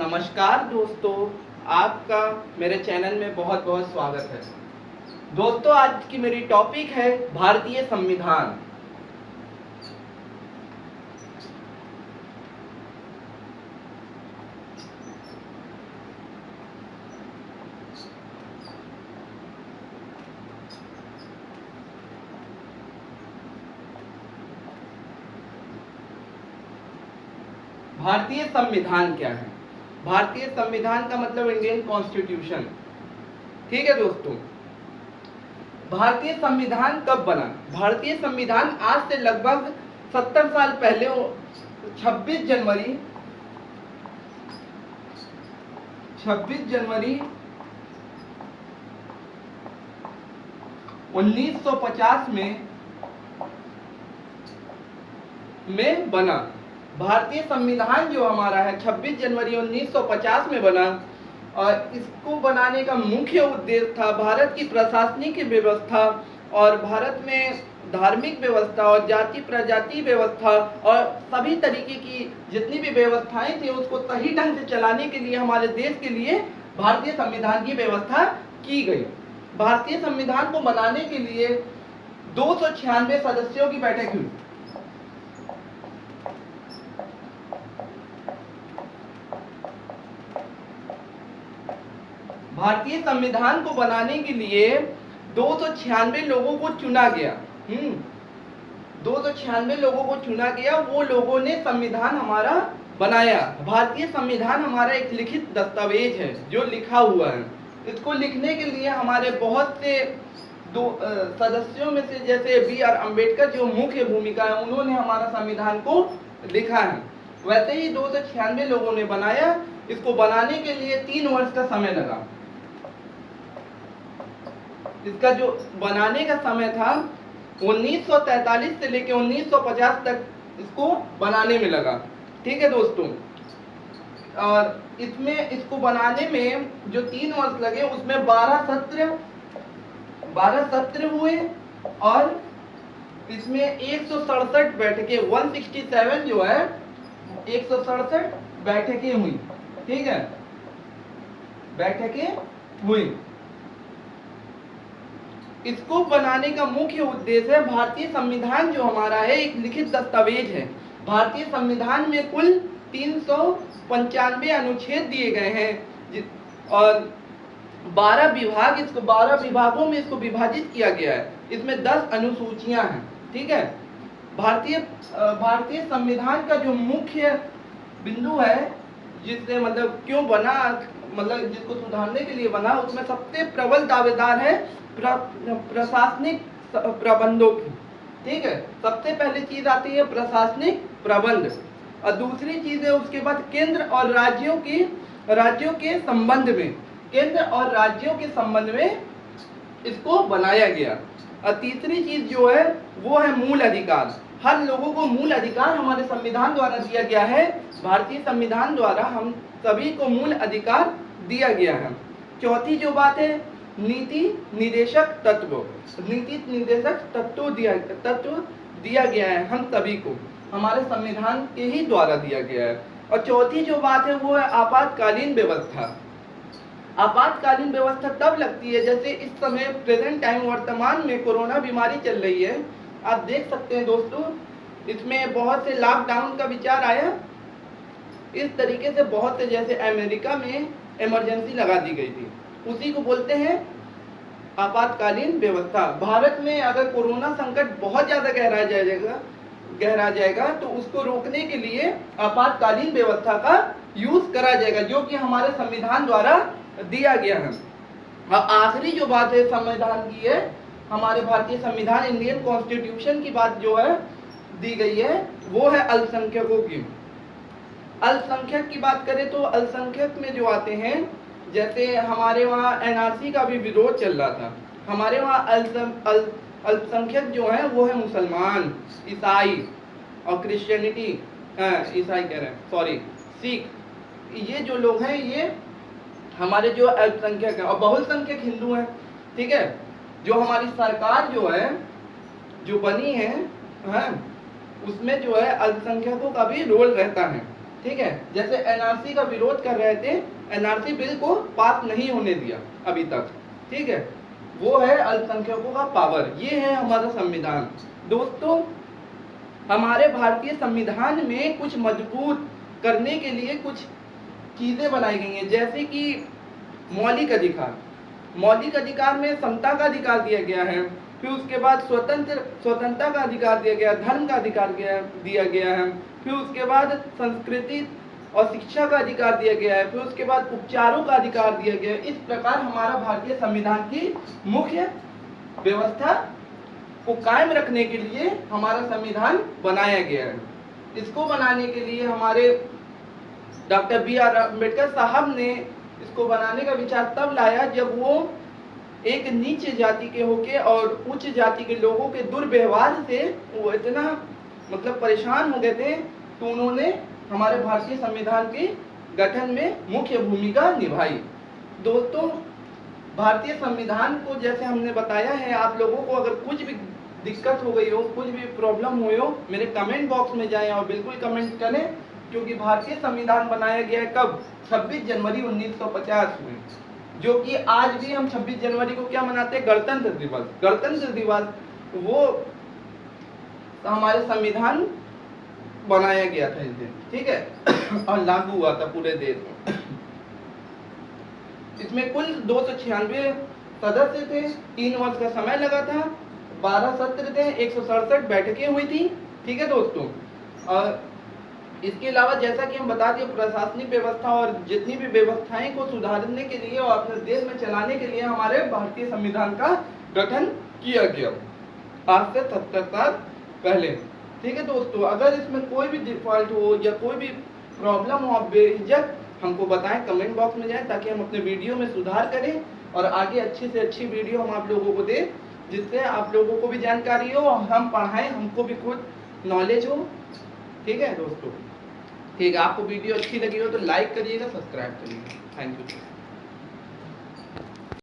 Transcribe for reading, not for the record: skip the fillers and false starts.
नमस्कार दोस्तों, आपका मेरे चैनल में बहुत बहुत स्वागत है। दोस्तों, आज की मेरी टॉपिक है भारतीय संविधान। भारतीय संविधान क्या है? भारतीय संविधान का मतलब इंडियन कॉन्स्टिट्यूशन। ठीक है दोस्तों, भारतीय संविधान कब बना? भारतीय संविधान आज से लगभग 70 साल पहले 26 जनवरी 1950 में बना। भारतीय संविधान जो हमारा है 26 जनवरी 1950 में बना और इसको बनाने का मुख्य उद्देश्य था भारत की प्रशासनिक व्यवस्था और भारत में धार्मिक व्यवस्था और जाति प्रजाति व्यवस्था और सभी तरीके की जितनी भी व्यवस्थाएं थी उसको सही ढंग से चलाने के लिए हमारे देश के लिए भारतीय संविधान की व्यवस्था की गई। भारतीय संविधान को बनाने के लिए 296 सदस्यों की बैठक हुई। भारतीय संविधान को बनाने के लिए 296 लोगों को चुना गया। 296 लोगों को चुना गया, वो लोगों ने संविधान हमारा बनाया। भारतीय संविधान हमारा एक लिखित दस्तावेज है जो लिखा हुआ है। इसको लिखने के लिए हमारे बहुत से सदस्यों में से जैसे B.R. अम्बेडकर जो मुख्य भूमिका है, उन्होंने हमारा संविधान को लिखा है। वैसे ही 296 लोगों ने बनाया। इसको बनाने के लिए 3 वर्ष का समय लगा। इसका जो बनाने का समय था 1943 से लेकर 1950 तक इसको बनाने में लगा। ठीक है दोस्तों, और इसमें इसको बनाने में जो 3 वर्ष लगे उसमें 12 सत्र हुए और इसमें 167 बैठकें 167 जो है 167 बैठकें हुई। ठीक है, बैठकें हुई। इसको बनाने का मुख्य उद्देश्य है भारतीय संविधान जो हमारा है एक लिखित दस्तावेज है। भारतीय संविधान में कुल 395 अनुच्छेद दिए गए हैं और 12 विभागों में इसको विभाजित किया गया है। इसमें 10 अनुसूचियां हैं। ठीक है, भारतीय संविधान का जो मुख्य बिंदु है जिससे मतलब क्यों बना, मतलब जिसको सुधारने के लिए बना, उसमें सबसे प्रबल दावेदार है प्रशासनिक प्रबंधों की। ठीक है, सबसे पहली चीज आती है प्रशासनिक प्रबंध और दूसरी चीज है उसके बाद केंद्र और राज्यों के संबंध में, केंद्र और राज्यों के संबंध में इसको बनाया गया। और तीसरी चीज जो है वो है मूल अधिकार। हर लोगों को मूल अधिकार हमारे संविधान द्वारा दिया गया है। भारतीय संविधान द्वारा हम सभी को मूल अधिकार दिया गया है। चौथी जो बात है नीति निर्देशक तत्व दिया गया है हम सभी को, हमारे संविधान के ही द्वारा दिया गया है। और चौथी जो बात है वो है आपातकालीन व्यवस्था। आपातकालीन व्यवस्था तब लगती है जैसे इस समय प्रेजेंट टाइम वर्तमान में कोरोना बीमारी चल रही है। आप देख सकते हैं दोस्तों, इसमें बहुत से लॉकडाउन का विचार आया। इस तरीके से बहुत से, जैसे अमेरिका में इमरजेंसी लगा दी गई थी, उसी को बोलते हैं आपातकालीन व्यवस्था। भारत में अगर कोरोना संकट बहुत ज्यादा गहरा जाएगा तो उसको रोकने के लिए आपातकालीन व्यवस्था का यूज करा जाएगा जो कि हमारे संविधान द्वारा दिया गया है। और आखिरी जो बात है संविधान की है, हमारे भारतीय संविधान इंडियन कॉन्स्टिट्यूशन की बात जो है दी गई है वो है अल्पसंख्यकों की। अल्पसंख्यक की बात करें तो अल्पसंख्यक में जो आते हैं, जैसे हमारे वहाँ NRC का भी विरोध चल रहा था। हमारे वहाँ अल्पसंख्यक जो है वो है मुसलमान, ईसाई और क्रिश्चियनिटी, ईसाई कह रहे हैं, सॉरी, सिख। ये जो लोग हैं ये हमारे जो अल्पसंख्यक हैं और बहुसंख्यक हिंदू हैं। ठीक है, जो हमारी सरकार जो है जो बनी है उसमें जो है अल्पसंख्यकों का भी रोल रहता है। ठीक है, जैसे एनआरसी का विरोध कर रहे थे, एनआरसी बिल को पास नहीं होने दिया अभी तक, ठीक है, वो है अल्पसंख्यकों का पावर, ये है हमारा संविधान। दोस्तों हमारे भारतीय संविधान में कुछ मजबूत करने के लिए कुछ चीजें बनाई गई हैं, जैसे कि मौलिक अधिकार, मौलिक अधिकार में समता का अधिकार दिया गया है, फिर उसके बाद स्वतंत्रता का अधिकार दिया गया, धर्म का अधिकार दिया गया है, फिर उसके बाद संस्कृति और शिक्षा का अधिकार दिया गया है, फिर उसके बाद उपचारों का अधिकार दिया गया है। इस प्रकार हमारा भारतीय संविधान की मुख्य व्यवस्था को कायम रखने के लिए हमारा संविधान बनाया गया है। इसको बनाने के लिए हमारे डॉक्टर बी.आर. अम्बेडकर साहब ने इसको बनाने का विचार तब लाया जब वो एक नीच जाति के होके और उच्च जाति के लोगों के दुर्व्यवहार से वो इतना मतलब परेशान हो गए थे, तो उन्होंने हमारे भारतीय संविधान के गठन में मुख्य भूमिका निभाई। दोस्तों भारतीय संविधान को जैसे हमने बताया है, आप लोगों को अगर कुछ भी दिक्कत हो गई हो, कुछ भी प्रॉब्लम हुई हो, मेरे कमेंट बॉक्स में जाएं और बिल्कुल कमेंट करें, क्योंकि भारतीय संविधान बनाया गया है कब? 26 जनवरी 1950 में, जो कि आज भी हम 26 जनवरी को क्या मनाते हैं? गणतंत्र दिवस। गणतंत्र दिवस वो हमारे संविधान बनाया गया था इस दिन, ठीक है, और लागू हुआ था पूरे देश में। इसमें कुल 296 सदस्य थे, 3 वर्ष का समय लगा था, 12 सत्र थे, 167 बैठकें हुई थी, ठीक है दोस्तों। और इसके अलावा जैसा कि हम बता दें, प्रशासनिक व्यवस्था और जितनी भी व्यवस्थाएं को सुधारने के लिए और अपने देश में चलाने के लिए हमारे भारतीय संविधान का गठन किया गया आज से 70 साल पहले, ठीक है दोस्तों। अगर इसमें कोई भी डिफॉल्ट हो या कोई भी प्रॉब्लम हो, आप बेझिझक हमको बताएं, कमेंट बॉक्स में जाएं, ताकि हम अपने वीडियो में सुधार करें और आगे अच्छी से अच्छी वीडियो हम आप लोगों को दें, जिससे आप लोगों को भी जानकारी हो और हम पढ़ाएं, हमको भी खुद नॉलेज हो, ठीक है दोस्तों। ठीक है, आपको वीडियो अच्छी लगी हो तो लाइक करिएगा, सब्सक्राइब करिएगा। Thank you.